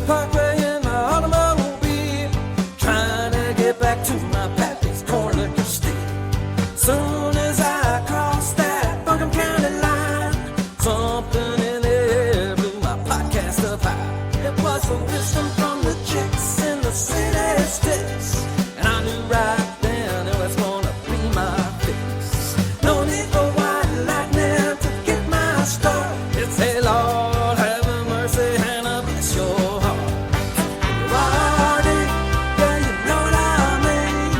parkway in my automobile, trying to get back to my pappy's corn liquor steal. Soon as I crossed that Buncombe County line, something in the air blew my podcast up high. It was the wisdom from the chicks in the city sticks, and I knew right then it was gonna be my fix. No need for white lightning to get my start. It's hey Lord, have mercy, Hannah, bless your heart. Wardy, yeah, you know what I mean.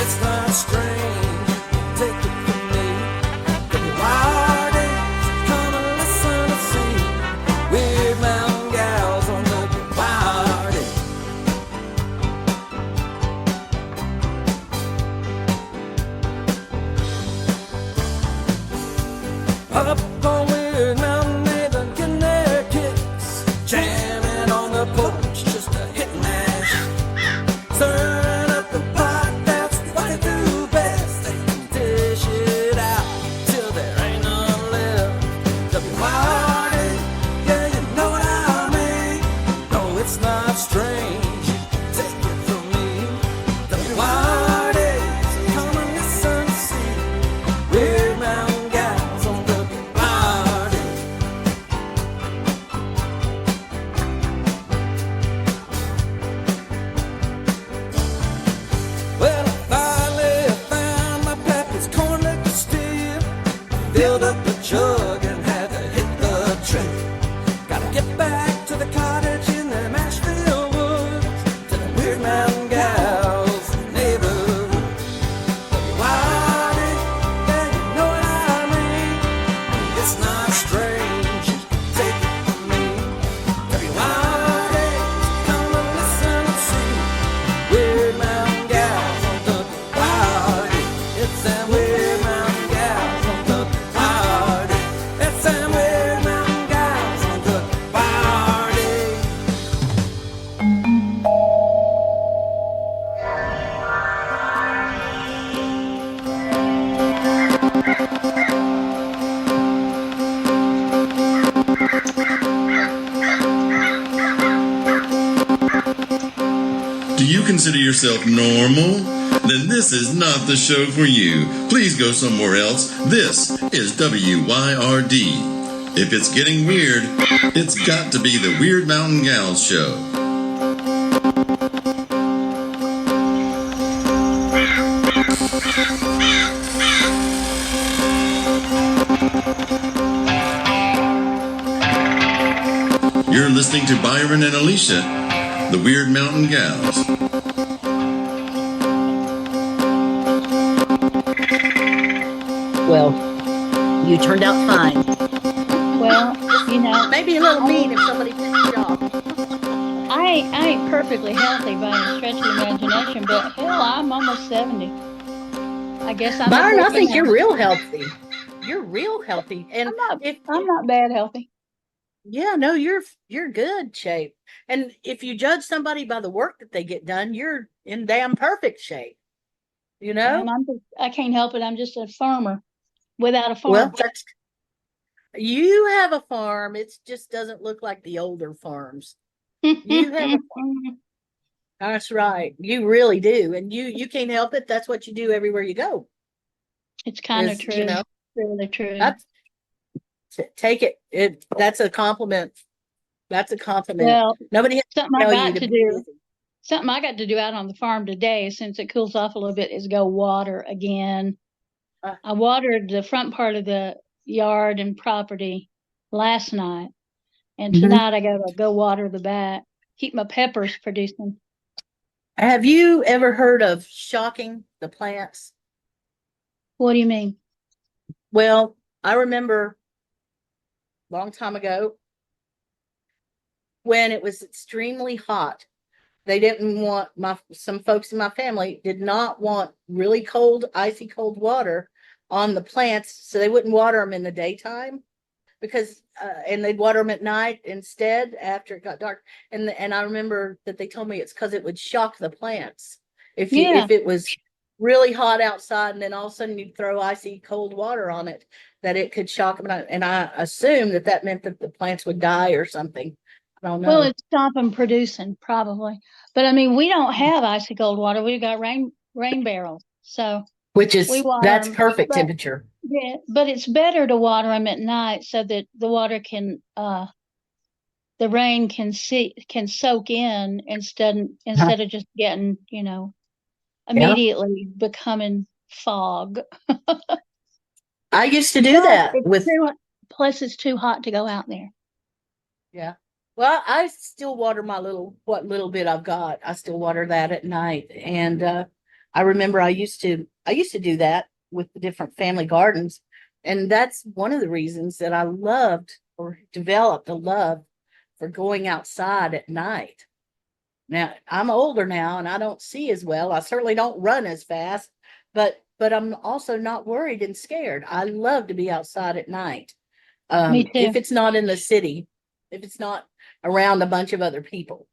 It's not strange, take it from me. Wardy, come and listen to see weird mountain gals on the Wardy. Up on Weird Mountain, they've been getting their kicks, jamming on the porch just to hit and mash. Stirring up the pot, that's what they do best. They dish it out till there ain't none left. W-Y-R-D, yeah, you know what I mean. No, it's not strange, take it from me. W-Y-R-D, come and listen to see weird mountain gals on W-Y-R-D. Well, I finally found my pappy's corn liquor steal. Filled up the jug and had to hit the trail. Gotta get back to the cottage in the Mashville woods, to the weird mountain gals neighborhood. W-Y-R-D, yeah, you know what I mean. It's not strange, take it from me. W-Y-R-D, come and listen and see weird mountain gals on W-Y-R-D. It's them weird mountain gals on W-Y-R-D. It's them weird mountain gals on W-Y-R-D. Do you consider yourself normal? Then this is not the show for you. Please go somewhere else. This is WYRD. If it's getting weird, it's got to be the Weird Mountain Gals show. You're listening to Byron and Alicia, the Weird Mountain Gals. Well, you turned out fine. Well, you know, Maybe a little mean if somebody pissed you off. I ain't perfectly healthy by any stretch of the imagination, but hell, I'm almost 70. I guess I'm. Byron, I think you're real healthy. You're real healthy, and I'm not bad healthy. yeah, no, you're good shape. And if you judge somebody by the work that they get done, you're in damn perfect shape. You know. I can't help it. I'm just a farmer without a farm. Well, you have a farm. It just doesn't look like the older farms. You have a farm. That's right. You really do. And you can't help it. That's what you do everywhere you go. It's kind of Is, true. you know, really true. take it. That's a compliment. That's a compliment. Well, Nobody has something to I tell got you to to be do. busy. Something I got to do out on the farm today, since it cools off a little bit, is go water again. I watered the front part of the yard and property last night, and tonight I gotta go water the back. Keep my peppers producing. Have you ever heard of shocking the plants? What do you mean? Well, I remember a long time ago when it was extremely hot. They didn't want some folks in my family did not want really cold, icy cold water on the plants, so they wouldn't water them in the daytime because and they'd water them at night instead after it got dark. And I remember that they told me it's because it would shock the plants if it was really hot outside and then all of a sudden you'd throw icy cold water on it, that it could shock them. And I assumed that meant that the plants would die or something. I don't Well, know. it's stopping producing probably. But I mean, we don't have icy cold water. We've got rain barrels. So Which we is, water that's them. perfect But temperature. yeah, but it's better to water them at night so that the water the rain can soak in instead of just getting, Yeah. immediately becoming fog. I used to do Plus, that with, it's too hot to go out there. yeah. Well, I still water what little bit I've got. I still water that at night. And I remember I used to do that with the different family gardens. And that's one of the reasons that I loved or developed a love for going outside at night. Now, I'm older now and I don't see as well. I certainly don't run as fast, but I'm also not worried and scared. I love to be outside at night. Me too. If it's not in the city, if it's not around a bunch of other people.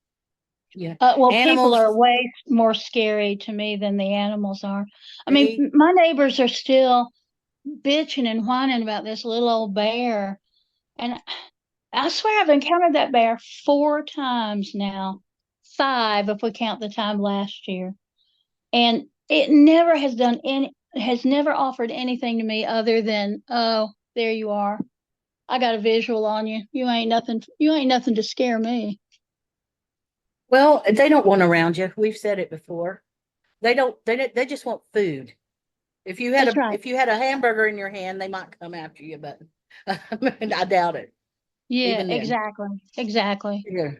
Yeah. Well, people Animals, are way more scary to me than the animals are. I mean, see, my neighbors are still bitching and whining about this little old bear. And I swear I've encountered that bear 4 times now, 5 if we count the time last year. And it never has never offered anything to me other than, oh, there you are. I got a visual on you. You ain't nothing to scare me. well, they don't want around you. We've said it before. They just want food. That's right. If you had a hamburger in your hand, they might come after you, but I doubt it. Yeah, Even then. exactly. Exactly. Yeah.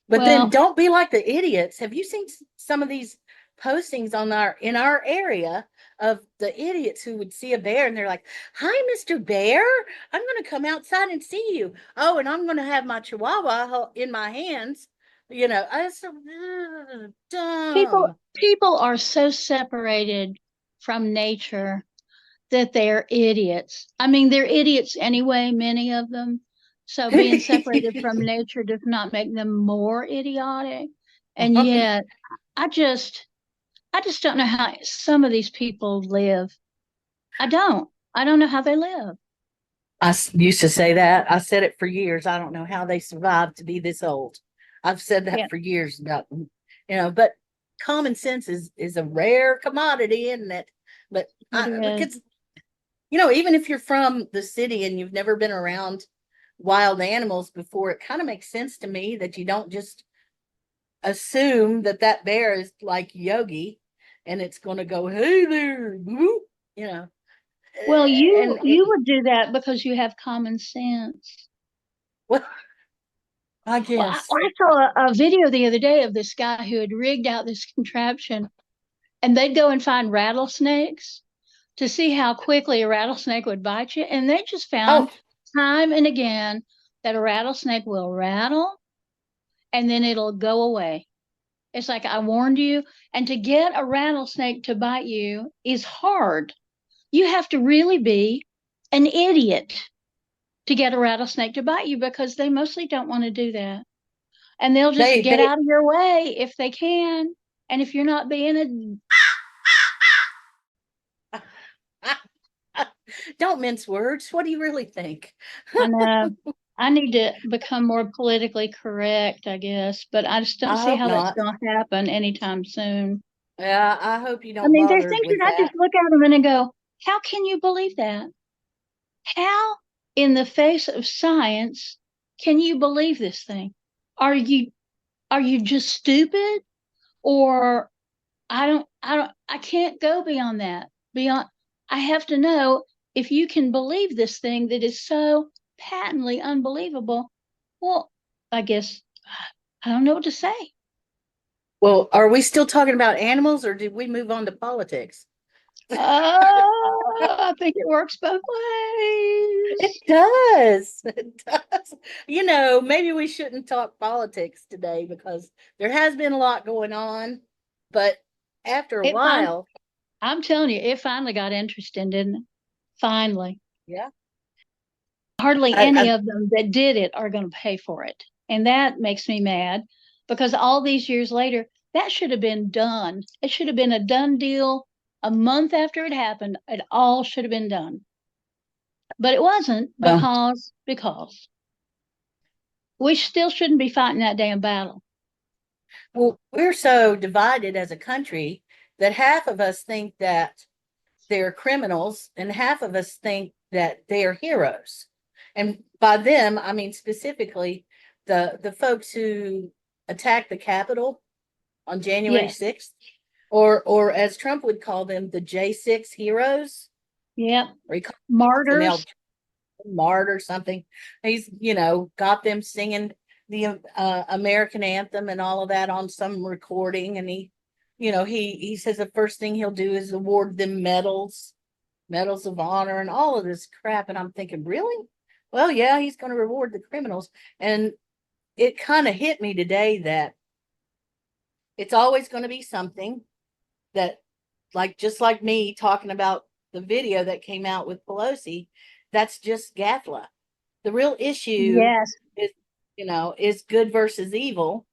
But then Well, don't be like the idiots. Have you seen some of these postings in our area of the idiots who would see a bear and they're like, "Hi, Mr. Bear. I'm going to come outside and see you. Oh, and I'm going to have my chihuahua in my hands." I so people dumb. people are so separated from nature that they're idiots. I mean, they're idiots anyway, many of them. So being separated from nature does not make them more idiotic. And yet, I just I just don't know how some of these people live. I don't. I don't know how they live. Used to say that. I said it for years. I don't know how they survived to be this old. I've said Yeah, that for years about them, but common sense is a rare commodity, isn't it? But it is. because even if you're from the city and you've never been around wild animals before, it kind of makes sense to me that you don't just assume that bear is like Yogi and it's going to go, "Hey there," you know, Well, and you would do that because you have common sense. well, I Well, guess. I saw a video the other day of this guy who had rigged out this contraption, and they'd go and find rattlesnakes to see how quickly a rattlesnake would bite you. And they just Oh, found time and again that a rattlesnake will rattle and then it'll go away. It's like I warned you. And to get a rattlesnake to bite you is hard. You have to really be an idiot to get a rattlesnake to bite you because they mostly don't want to do that. And they'll just get they out of your way if they can. And if you're not being don't mince words. What do you really think? I know I need to become more politically correct, I guess, but I just don't I see hope how that's not. going to happen anytime soon. Yeah, I hope you I don't mean, there's bother things with that I that. just look at them and I go, how can you believe that? How, in the face of science, can you believe this thing? Are you are you just stupid, or I can't go beyond that. Beyond, I have to know if you can believe this thing that is so patently unbelievable. Well, I guess I don't know what to say. Well, are we still talking about animals or did we move on to politics? I think it works both It ways. does. It does. Maybe we shouldn't talk politics today because there has been a lot going on, but after a It fin- while, I'm telling you, it finally got interesting, didn't it? Finally. yeah. Hardly any I of them that did it are going to pay for it. And that makes me mad because all these years later, that should have been done. It should have been a done deal a month after it happened. It all should have been done. But it wasn't well, because we still shouldn't be fighting that damn battle. Well, we're so divided as a country that half of us think that they're criminals and half of us think that they are heroes. And by them, I mean specifically the folks who attacked the Capitol on January Yes. 6th, or as Trump would call them, the J6 heroes, Yep. or he calls them Martyrs. Mart or something. He's, got them singing the American anthem and all of that on some recording. And he says the first thing he'll do is award them medals of honor and all of this crap. And I'm thinking, really? Well, yeah, he's going to reward the criminals. And it kind of hit me today that it's always going to be something that, like, just like me talking about the video that came out with Pelosi, that's just GAFLA. The real issue Yes. is good versus evil.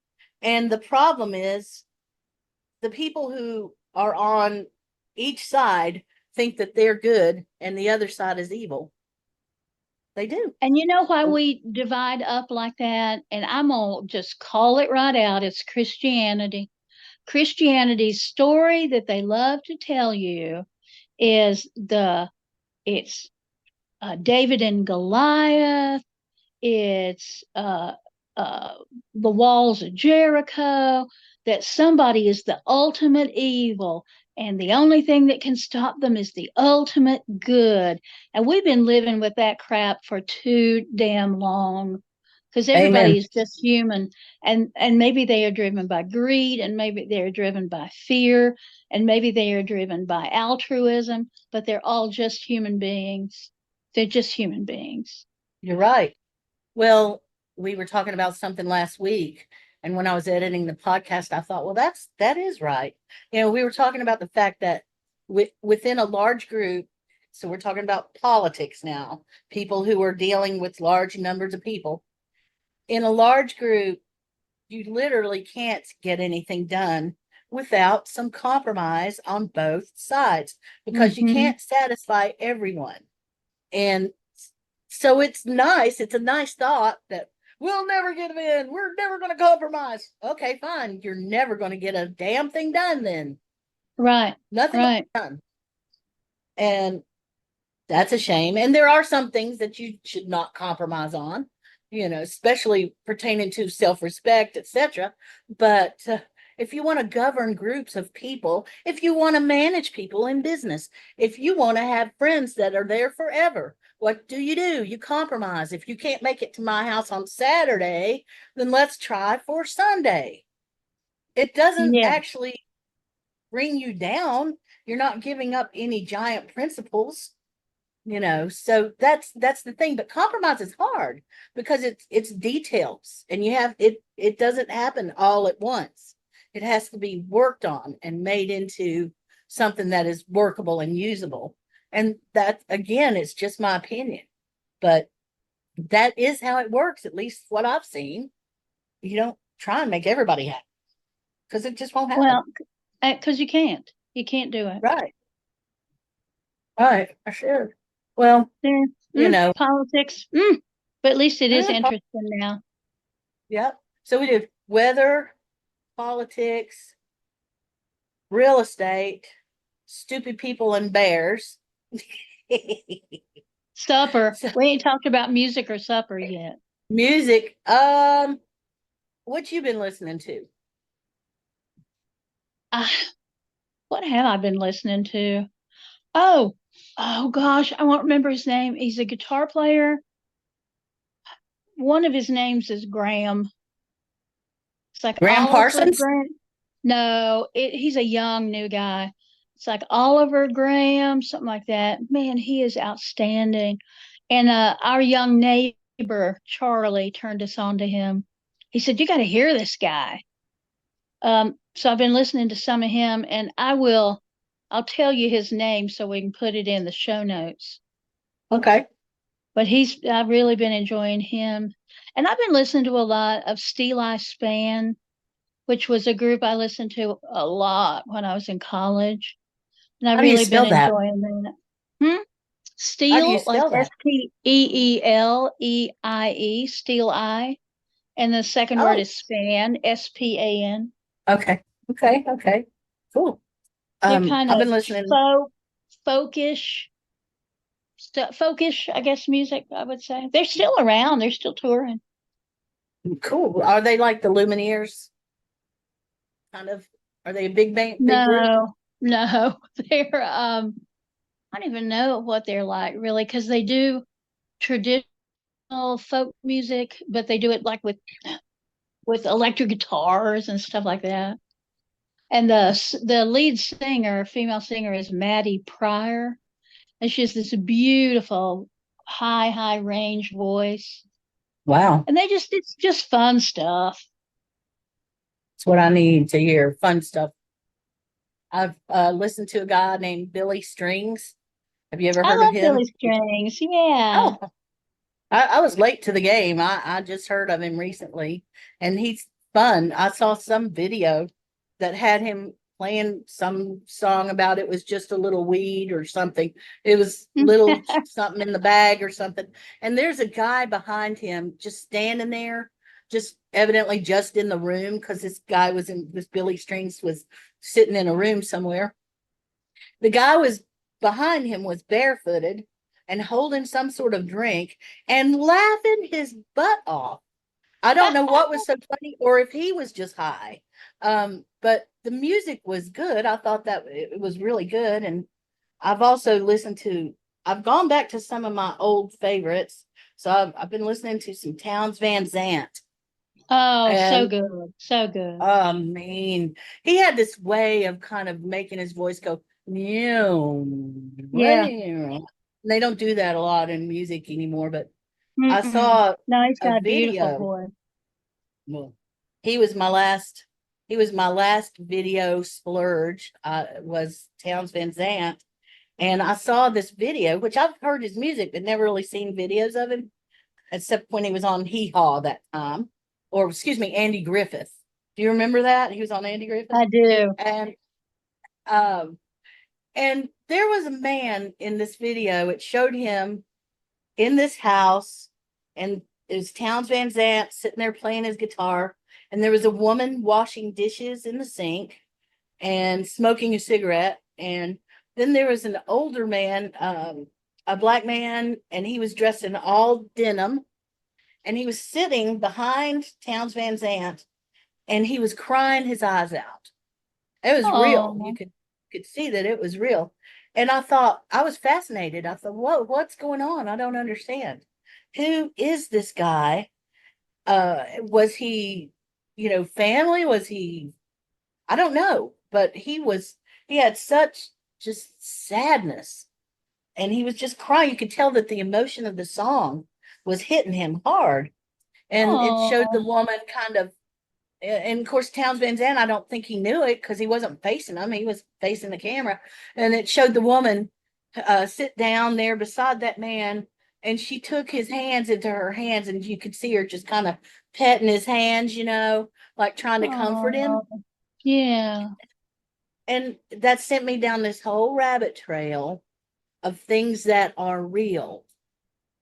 And the problem is the people who are on each side think that they're good and the other side is evil. They do. And you know why we divide up like that? And I'm going to just call it right out. It's Christianity. Christianity's story that they love to tell you is it's David and Goliath. It's the walls of Jericho, that somebody is the ultimate evil and the only thing that can stop them is the ultimate good. And we've been living with that crap for too damn long, because everybody is just human, and maybe they are driven by greed, and maybe they're driven by fear, and maybe they are driven by altruism, but they're all just human beings. They're just human beings. You're right. Well, we were talking about something last week, and when I was editing the podcast, I thought, well, that is right. We were talking about the fact that within a large group, so we're talking about politics now, people who are dealing with large numbers of people. In a large group, you literally can't get anything done without some compromise on both sides, because you can't satisfy everyone. And so it's nice. It's a nice thought that we'll never give in. We're never going to compromise. Okay, fine. You're never going to get a damn thing done then. Right. Nothing done. And that's a shame. And there are some things that you should not compromise on, especially pertaining to self-respect, etc. But if you want to govern groups of people, if you want to manage people in business, if you want to have friends that are there forever, what do? You compromise. If you can't make it to my house on Saturday, then let's try for Sunday. It doesn't actually bring you down. You're not giving up any giant principles, so that's the thing. But compromise is hard because it's details, and it doesn't happen all at once. It has to be worked on and made into something that is workable and usable. And that, again, it's just my opinion, but that is how it works, at least what I've seen. You don't try and make everybody happy, because it just won't happen. Well, because you can't do it. Right. I should. Well, politics, but at least it is interesting now. Yep. So we did weather, politics, real estate, stupid people, and bears. Supper. We ain't talked about music or supper yet. Music. What you been listening to? What have I been listening to? Oh gosh, I won't remember his name. He's a guitar player. One of his names is Graham. It's like Graham Parsons? No, he's a young new guy. It's like Oliver Graham, something like that. Man, he is outstanding. And our young neighbor, Charlie, turned us on to him. He said, you got to hear this guy. So I've been listening to some of him, and I'll tell you his name so we can put it in the show notes. Okay. But I've really been enjoying him. And I've been listening to a lot of Steely Span, which was a group I listened to a lot when I was in college. And I've really been enjoying that. Steel, like Steeleie, Steel Eye. And the second word Oh, is span, SPAN. okay. Okay. Okay. Cool. They're kind I've of been listening. folkish, folkish, I guess, music, I would say. They're still around. They're still touring. Cool. Are they like the Lumineers? Kind of. Are they a big band, big group? No, no, they're I don't even know what they're like really, because they do traditional folk music, but they do it like with electric guitars and stuff like that. And the lead singer, female singer, is Maddie Pryor, and she has this beautiful high range voice. Wow. And it's just fun stuff. That's what I need to hear. Fun stuff. I've listened to a guy named Billy Strings. Have you ever I heard of love him? Billy Strings. Yeah. Oh, I was late to the game. I just heard of him recently, and he's fun. I saw some video that had him playing some song about it was just a little weed or something. It was little something in the bag or something. And there's a guy behind him just standing there, just evidently just in the room because this Billy Strings was sitting in a room somewhere. The guy was behind him was barefooted and holding some sort of drink and laughing his butt off. I don't know what was so funny or if he was just high. But the music was good. I thought that it was really good. And I've also I've gone back to some of my old favorites. So I've been listening to some Towns Van Zandt. Oh, so And good. So good. I mean, he had this way of kind of making his voice go, meow, Yeah. meow. They don't do that a lot in music anymore, but I Mm-mm. saw No, he's a got a beautiful video. voice. Well, he was my last video splurge. Was Towns Van Zandt. And I saw this video, which I've heard his music, but never really seen videos of him, except when he was on Hee Haw that time. Or excuse me, Andy Griffith. Do you remember that? He was on Andy Griffith. I do. Um, and there was a man in this video. It showed him in this house, and it was Towns Van Zandt sitting there playing his guitar, and there was a woman washing dishes in the sink and smoking a cigarette, and then there was an older man, a black man, and he was dressed in all denim, and he was sitting behind Towns Van Zandt, and he was crying his eyes out. It was real. You Oh, could see that it was real. And I thought, I was fascinated. I thought, what's going on? I don't understand. Who is this guy? Was he, family? Was he, I don't know, but he had such just sadness, and he was just crying. You could tell that the emotion of the song was hitting him hard. And it showed the oh, woman kind of, and of course, Towns Van Zandt, I don't think he knew it because he wasn't facing him. He was facing the camera. And it showed the woman sit down there beside that man. And she took his hands into her hands, and you could see her just kind of petting his hands, like trying to comfort him. oh, yeah. And that sent me down this whole rabbit trail of things that are real.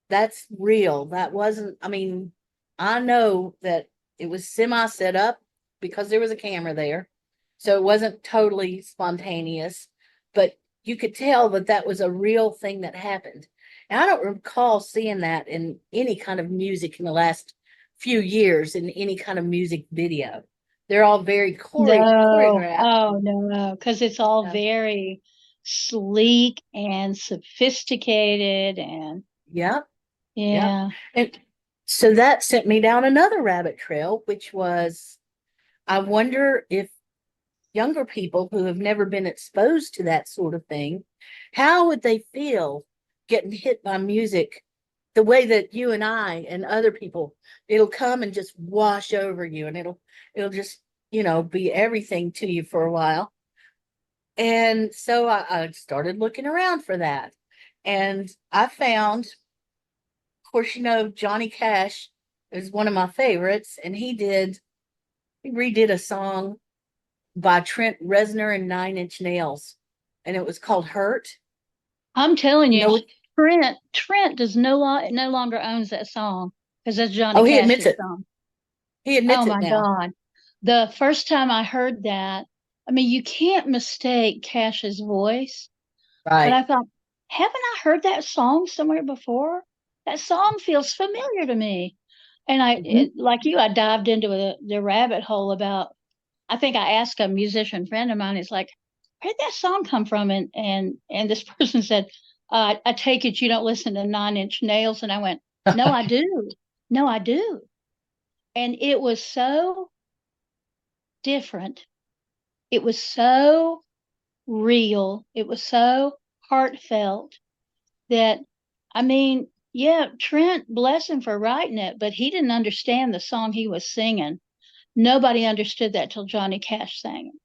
That's real. That wasn't, I mean, I know that it was semi set up because there was a camera there. So it wasn't totally spontaneous, but you could tell that that was a real thing that happened. And I don't recall seeing that in any kind of music in the last few years in any kind of music video. They're all very No. choreographed. Oh, no, because it's all Uh, very sleek and sophisticated and yeah, yeah. yeah. And so that sent me down another rabbit trail, which was I wonder if younger people who have never been exposed to that sort of thing, how would they feel getting hit by music the way that you and I and other people, it'll come and just wash over you, and it'll just, be everything to you for a while. And so I started looking around for that. And I found, of course, Johnny Cash is one of my favorites, and he redid a song by Trent Reznor and Nine Inch Nails, and it was called Hurt. I'm telling You you, know what? Trent does no longer owns that song because that's Johnny Oh, he admits Cash's it. song. He admits Oh it my now. God. The first time I heard that, I mean, you can't mistake Cash's voice, but Right. I thought, haven't I heard that song somewhere before? That song feels familiar to me. And Mhm. like you, I dived into the rabbit hole about, I think I asked a musician friend of mine, it's like, where'd that song come from? And this person said, I take it you don't listen to Nine Inch Nails. And I went, no, I do. No, I do. And it was so different. It was so real. It was so heartfelt that, I mean, yeah, Trent, bless him for writing it, but he didn't understand the song he was singing. Nobody understood that till Johnny Cash sang it,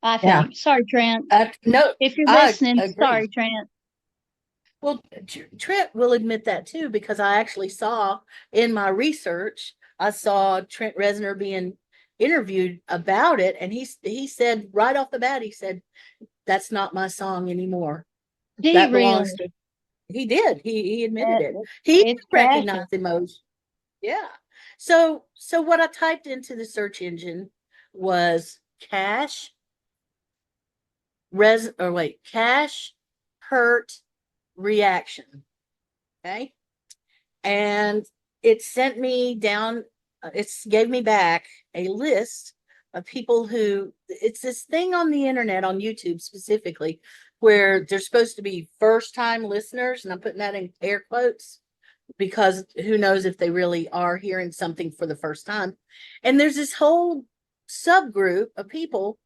I Yeah. think. Sorry, Trent. No, If you're I listening, agree. sorry, Trent. Well, Trent will admit that too, because I actually saw in my research, I saw Trent Reznor being interviewed about it, and he said right off the bat, he said, "That's not my song anymore. Did he That belongs really? to." He did. He admitted That, it. He it's tragic. recognized emotion. Yeah. So what I typed into the search engine was Cash Cash hurt reaction. Okay. And it sent me down, it gave me back a list of people who, it's this thing on the internet, on YouTube specifically, where they're supposed to be first time listeners. And I'm putting that in air quotes because who knows if they really are hearing something for the first time. And there's this whole subgroup of people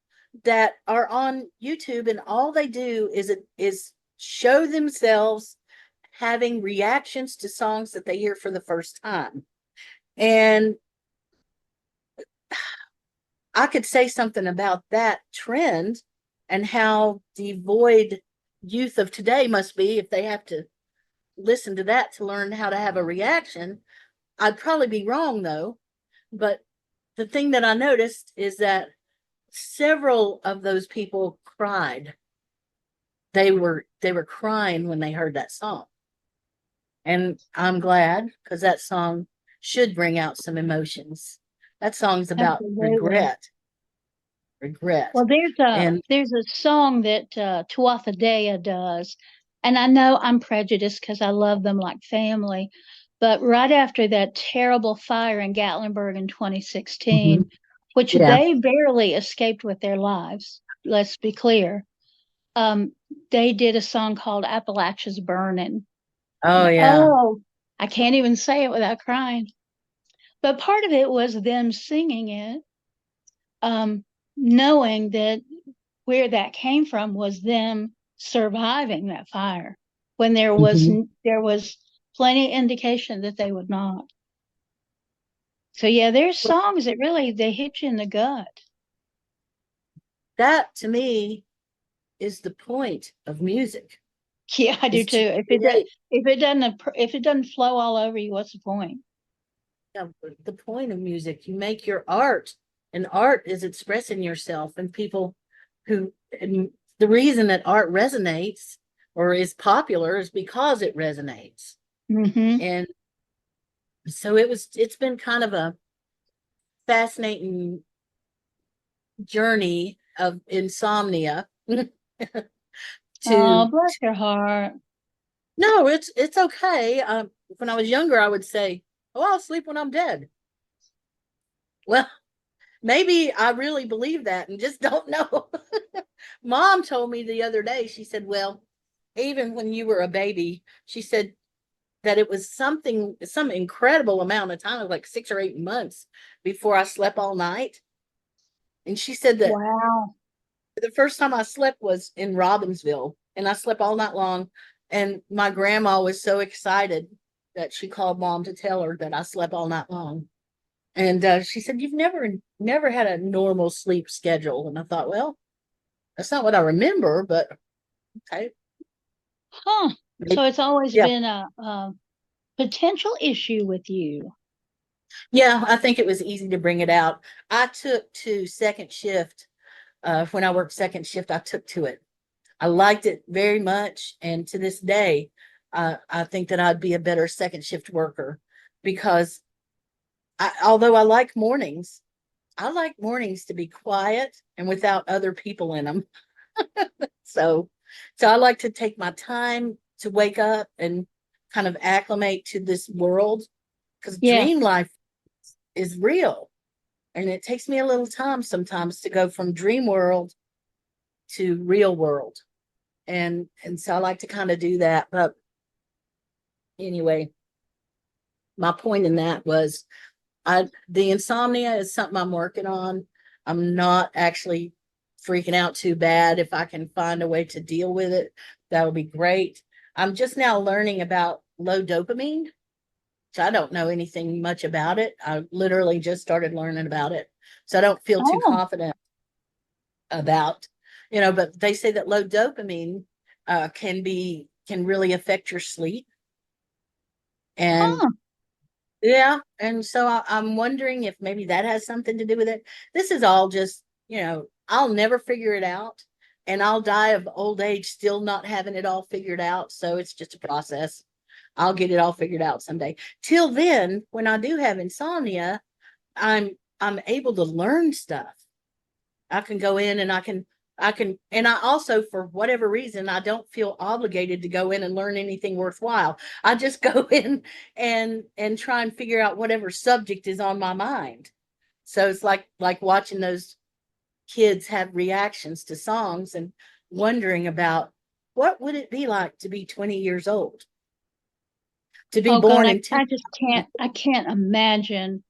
that are on YouTube, and all they do is show themselves having reactions to songs that they hear for the first time. And I could say something about that trend and how devoid youth of today must be if they have to listen to that to learn how to have a reaction. I'd probably be wrong though. But the thing that I noticed is that several of those people cried. They were crying when they heard that song. And I'm glad, because that song should bring out some emotions. That song's about Absolutely. regret. Regret. Well, And there's a song that Tuatha does, and I know I'm prejudiced because I love them like family. But right after that terrible fire in Gatlinburg in 2016, mhm, which yeah. they barely escaped with their lives, let's be clear, um, they did a song called Appalachia's Burning. Oh And yeah. oh, I can't even say it without crying. But part of it was them singing it, um, knowing that where that came from was them surviving that fire when Mhm. there was plenty indication that they would not. So yeah, there's songs that really they hit you in the gut. That to me is the point of music, Yeah, I do is too. to create. If it doesn't flow all over you, what's the point? The point of music. You make your art, and art is expressing yourself. And people and the reason that art resonates or is popular is because it resonates. Mm-hmm. And so it's been kind of a fascinating journey of insomnia Oh, to bless your heart. no, it's okay. When I was younger, I would say, "Oh, I'll sleep when I'm dead." Well, maybe I really believe that and just don't know. Mom told me the other day, she said, "Well, even when you were a baby," she said that it was some incredible amount of time, like 6 or 8 months before I slept all night. And she said that Wow. the first time I slept was in Robbinsville, and I slept all night long. And my grandma was so excited that she called Mom to tell her that I slept all night long. And she said, "You've never had a normal sleep schedule." And I thought, well, that's not what I remember, but okay. Huh. So it's always Yeah. been a potential issue with you. Yeah, I think it was easy to bring it out. I took to second shift. When I worked second shift, I took to it. I liked it very much. And to this day, I think that I'd be a better second shift worker because although I like mornings, I like mornings to be quiet and without other people in them. So, so I like to take my time to wake up and kind of acclimate to this world, because Yeah. dream life is real. And it takes me a little time sometimes to go from dream world to real world. And so I like to kind of do that. But anyway, my point in that was the insomnia is something I'm working on. I'm not actually freaking out too bad. If I can find a way to deal with it, that would be great. I'm just now learning about low dopamine. So I don't know anything much about it. I literally just started learning about it. So I don't feel too Oh, confident about, but they say that low dopamine can really affect your sleep. And huh. yeah, and so I'm wondering if maybe that has something to do with it. This is all just, I'll never figure it out. And I'll die of old age still not having it all figured out. So it's just a process. I'll get it all figured out someday. Till then, when I do have insomnia, I'm able to learn stuff. I can go in and and I also, for whatever reason, I don't feel obligated to go in and learn anything worthwhile. I just go in and try and figure out whatever subject is on my mind. So it's like watching those kids have reactions to songs and wondering about what would it be like to be 20 years old, to be Oh God, born I, in two. I just I can't imagine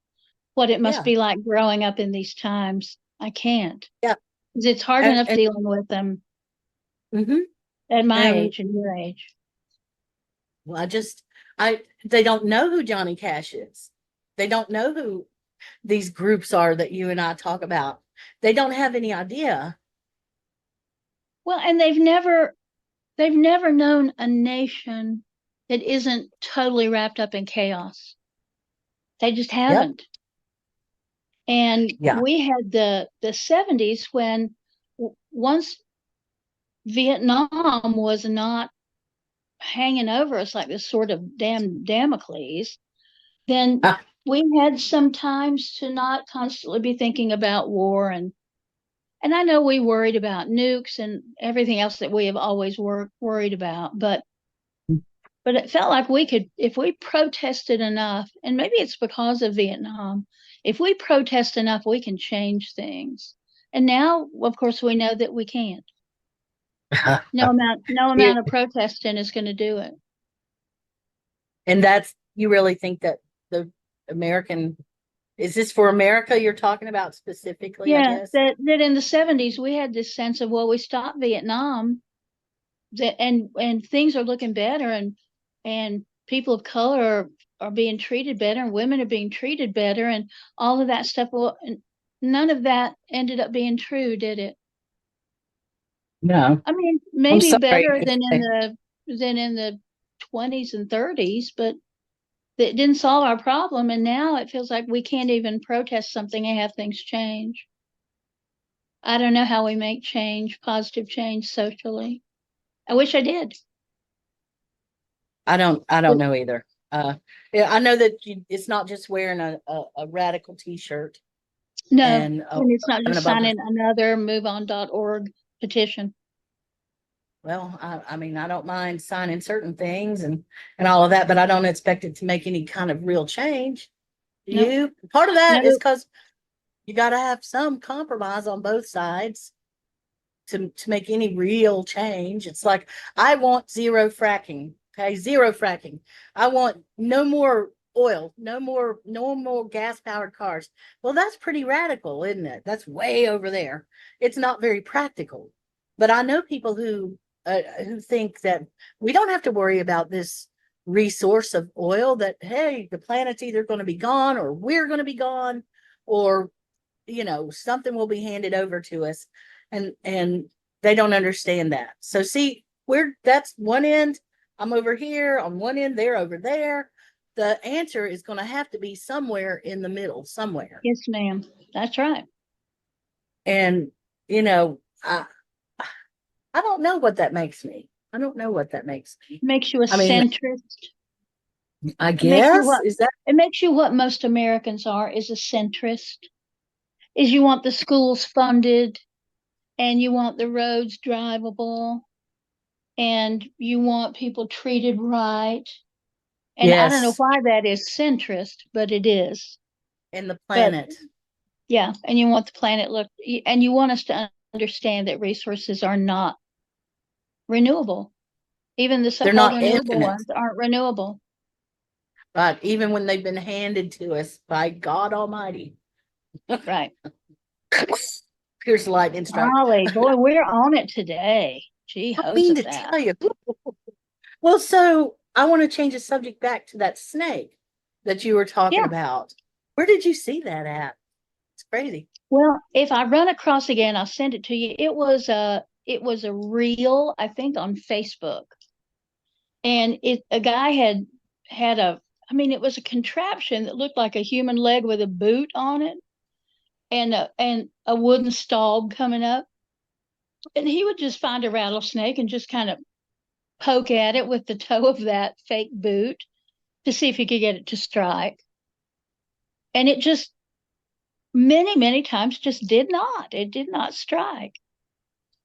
what it must Yeah, be like growing up in these times. I can't. yeah. 'Cause it's hard enough And dealing with them mhm. at my And age and your age. well, they don't know who Johnny Cash is. They don't know who these groups are that you and I talk about. They don't have any idea. Well, and they've never known a nation that isn't totally wrapped up in chaos. They just Yep. haven't. And Yeah. we had the 70s when once Vietnam was not hanging over us like this sort of damn Damocles, then Ah, we had some times to not constantly be thinking about war. And I know we worried about nukes and everything else that we have always worried about, but it felt like we could, if we protested enough, and maybe it's because of Vietnam, if we protest enough, we can change things. And now, of course, we know that we can't. No Yeah. amount of protesting is going to do it. And you really think that the American, is this for America you're talking about specifically, I Yeah, guess? that in the 70s we had this sense of, well, we stopped Vietnam, and things are looking better, and people of color are being treated better, and women are being treated better, and all of that stuff. Well, and none of that ended up being true, did it? No. I mean, I'm maybe sorry. better than in the 20s and 30s, but that didn't solve our problem. And now it feels like we can't even protest something and have things change. I don't know how we make change, positive change socially. I wish I did. I don't know either. Yeah, I know that it's not just wearing a radical t-shirt No, and and it's not having a just bumper. signing another moveon.org petition. Well, I mean, I don't mind signing certain things and all of that, but I don't expect it to make any kind of real change. No, Part of that is no. because you got to have some compromise on both sides to make any real change. It's like, I want zero fracking. Okay, zero fracking. I want no more oil, no more gas powered cars. Well, that's pretty radical, isn't it? That's way over there. It's not very practical. But I know people who think that we don't have to worry about this resource of oil, that hey, the planet's either going to be gone or we're going to be gone, or something will be handed over to us, and they don't understand that. So see, that's one end. I'm over here on one end, they're over there. The answer is going to have to be somewhere in the middle, somewhere. Yes, ma'am. That's right. And you know, I don't know what that makes me. I don't know what that makes me. Makes you a I mean, centrist. I It makes you guess what is that it makes you what most Americans are, is a centrist. Is you want the schools funded, and you want the roads drivable, and you want people treated right. And I don't know yes, why that is centrist, but it is. and the But planet. yeah, and you want the planet and you want us to understand that resources are not renewable. Even the They're so-called not renewable infinite, ones aren't renewable. but even when they've been handed to us by God Almighty. Right. Here's the lightning strike. Golly, boy, we're on it today. Gee, I mean to Jehoshaphat. tell you. Well, so I want to change the subject back to that snake that you were talking Yeah. about. Where did you see that at? It's crazy. Well, if I run across again, I'll send it to you. It was a reel, I think, on Facebook. And a guy had it was a contraption that looked like a human leg with a boot on it, and a wooden stalk coming up. And he would just find a rattlesnake and just kind of poke at it with the toe of that fake boot to see if he could get it to strike. And it just many, many times just did not. It did not strike.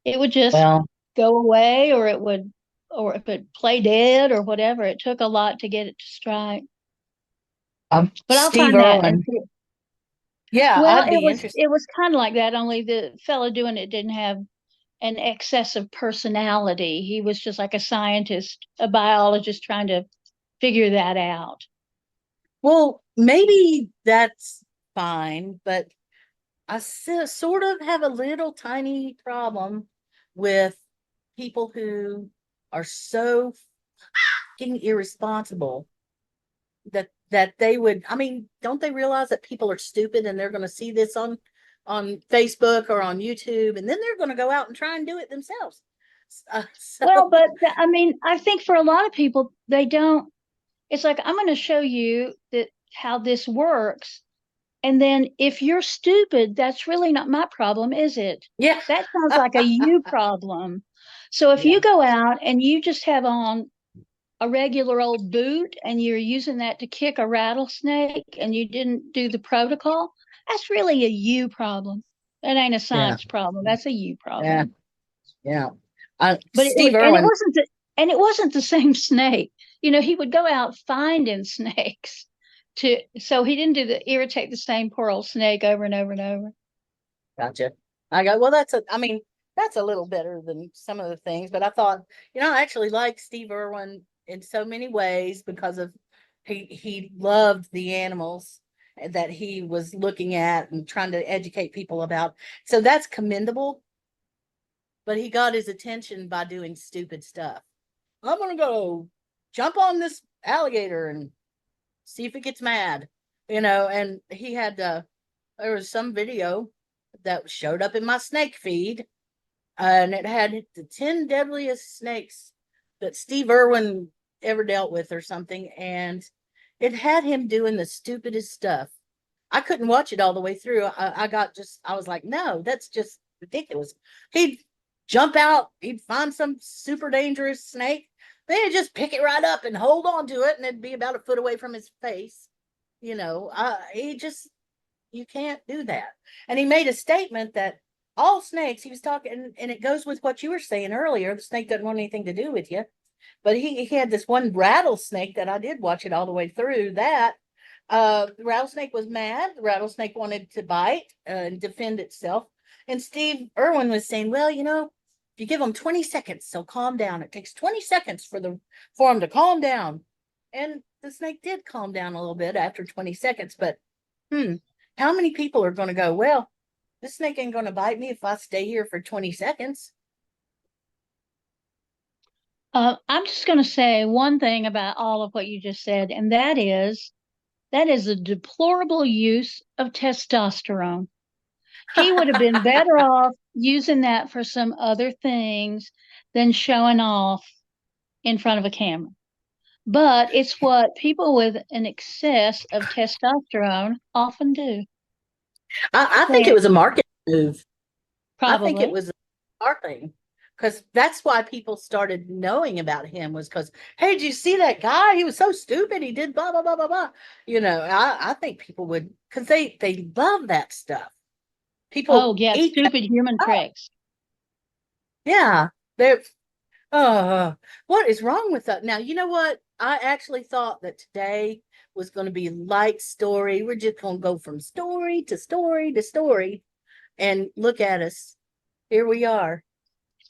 It would just Well, go away, or if it play dead or whatever. It took a lot to get it to strike. But I'll Steve find that and Irwin. see. Yeah, Well, I'd it be was interested. it was kind of like that, only the fellow doing it didn't have an excessive personality. He was just like a scientist, a biologist trying to figure that out. Well, maybe that's fine, but sort of have a little tiny problem with people who are so fucking irresponsible that they would. I mean, don't they realize that people are stupid and they're going to see this on Facebook or on YouTube, and then they're going to go out and try and do it themselves. So Well, but I mean, I think for a lot of people, they don't. It's like, I'm going to show you that how this works. And then if you're stupid, that's really not my problem, is it? yeah, That sounds like a you problem. So if yeah, you go out and you just have on a regular old boot and you're using that to kick a rattlesnake and you didn't do the protocol, that's really a you problem. That ain't a yeah, science problem. That's a you yeah, problem. yeah. But Steve and it Irwin. wasn't the same snake. He would go out finding snakes so he didn't irritate the same poor old snake over and over and over. Gotcha. I go, well, I mean, that's a little better than some of the things, but I thought, I actually like Steve Irwin in so many ways because of he loved the animals that he was looking at and trying to educate people about. So that's commendable, but he got his attention by doing stupid stuff. I'm gonna go jump on this alligator and see if it gets mad, and he had there was some video that showed up in my snake feed, and it had the 10 deadliest snakes that Steve Irwin ever dealt with or something, and it had him doing the stupidest stuff. I couldn't watch it all the way through. I was like, no, that's just ridiculous. He'd jump out, he'd find some super dangerous snake, then he'd just pick it right up and hold on to it, and it'd be about a foot away from his face. He just, you can't do that. And he made a statement that all snakes, he was talking, and it goes with what you were saying earlier. The snake doesn't want anything to do with you. But he had this one rattlesnake that I did watch it all the way through. The rattlesnake was mad. The rattlesnake wanted to bite and defend itself. And Steve Irwin was saying, well, if you give them 20 seconds, they'll calm down. It takes 20 seconds for them to calm down. And the snake did calm down a little bit after 20 seconds. But how many people are going to go, well, this snake ain't going to bite me if I stay here for 20 seconds? I'm just going to say one thing about all of what you just said, and that is a deplorable use of testosterone. He would have been better off using that for some other things than showing off in front of a camera. But it's what people with an excess of testosterone often do. I think it They was a market move. I think it probably. was a smart thing because that's why people started knowing about him, was because, hey, did you see that guy? He was so stupid. He did blah, blah, blah, blah, blah. I think people would, because they love that stuff. People Oh, yeah, eat that stupid human up. tricks. Yeah. They're, what is wrong with that? Now, you know what? I actually thought that today was going to be light story. We're just going to go from story to story to story. And look at us. Here we are.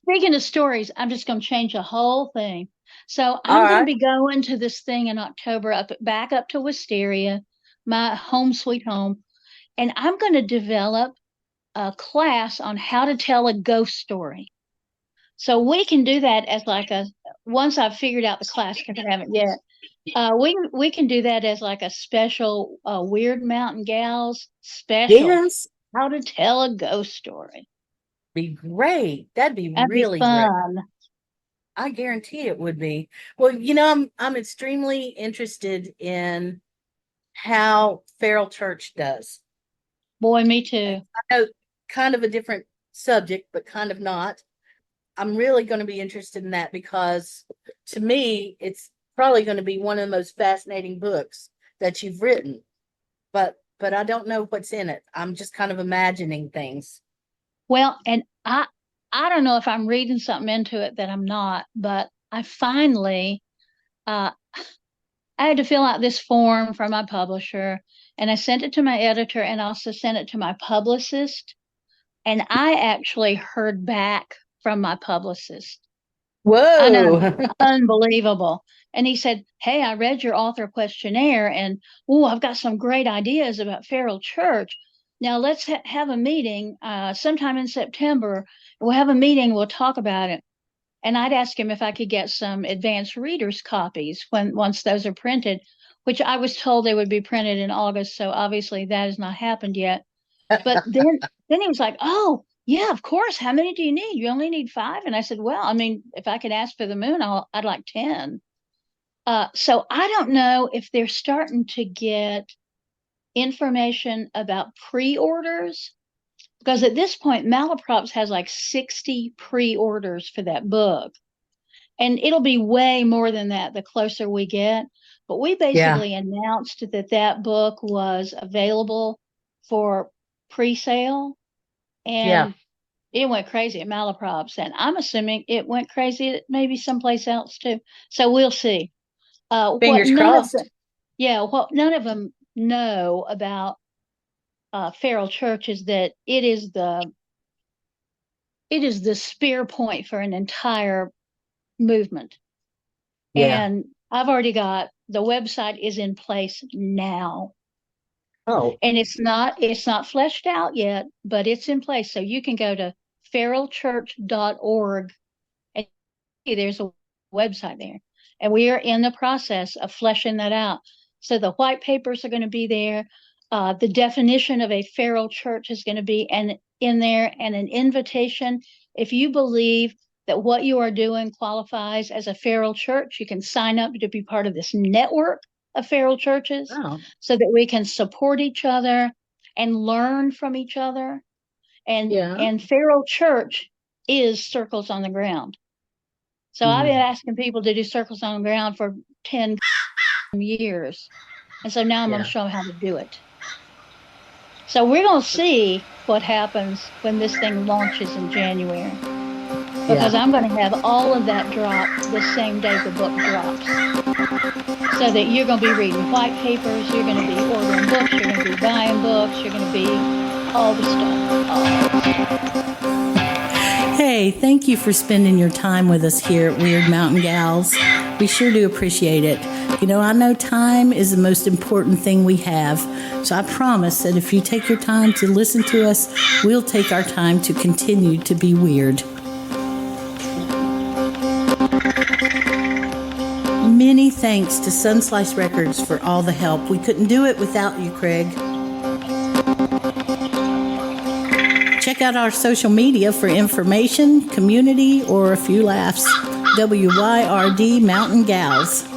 Speaking of stories, I'm just going to change the whole thing. So All I'm going to right. be going to this thing in October, back up to Wisteria, my home sweet home, and I'm going to develop a class on how to tell a ghost story. So we can do that as like once I've figured out the class, because I haven't yet. We can do that as like a special Weird Mountain Gals special. Yes. How to tell a ghost story. Be great. That'd be That'd be really great. fun. I guarantee it would be. Well, I'm extremely interested in how Feral Church does. Boy, me too. I know, kind of a different subject, but kind of not. I'm really going to be interested in that because to me, it's probably going to be one of the most fascinating books that you've written. But I don't know what's in it. I'm just kind of imagining things. Well, and I don't know if I'm reading something into it that I'm not, but I finally I had to fill out this form for my publisher, and I sent it to my editor and also sent it to my publicist. And I actually heard back from my publicist. I know, Whoa. unbelievable. And he said, "Hey, I read your author questionnaire, and I've got some great ideas about Feral Church. Now let's have a meeting sometime in September. We'll have a meeting. We'll talk about it." And I'd ask him if I could get some advanced readers copies once those are printed, which I was told they would be printed in August. So obviously that has not happened yet. But then he was like, "Oh, yeah, of course. How many do you need? You only need 5." And I said, "Well, I mean, if I could ask for the moon, I'd like 10." So I don't know if they're starting to get information about pre-orders, because at this point, Malaprops has like 60 pre-orders for that book. And it'll be way more than that the closer we get. But we basically announced that book was available for pre-sale, and it went crazy at Malaprops, and I'm assuming it went crazy at maybe someplace else too. So we'll see. Fingers crossed. What none of them know about Feral Church is that it is the spear point for an entire movement. Yeah. And I've already got the website is in place now. Oh. And it's not fleshed out yet, but it's in place. So you can go to feralchurch.org and there's a website there. And we are in the process of fleshing that out. So the white papers are going to be there. The definition of a feral church is going to be in there, and an invitation. If you believe that what you are doing qualifies as a feral church, you can sign up to be part of this network of feral churches so that we can support each other and learn from each other. And feral church is circles on the ground. So I've been asking people to do circles on the ground for 10 years. And so now I'm going to show them how to do it. So we're going to see what happens when this thing launches in January. Because I'm going to have all of that drop the same day the book drops. So that you're going to be reading white papers, you're going to be ordering books, you're going to be buying books, you're going to be all the stuff. Hey, thank you for spending your time with us here at Weird Mountain Gals. We sure do appreciate it. I know time is the most important thing we have, so I promise that if you take your time to listen to us, we'll take our time to continue to be weird. Many thanks to Sunslice Records for all the help. We couldn't do it without you, Craig. Check out our social media for information, community, or a few laughs. WYRD Mountain Gals.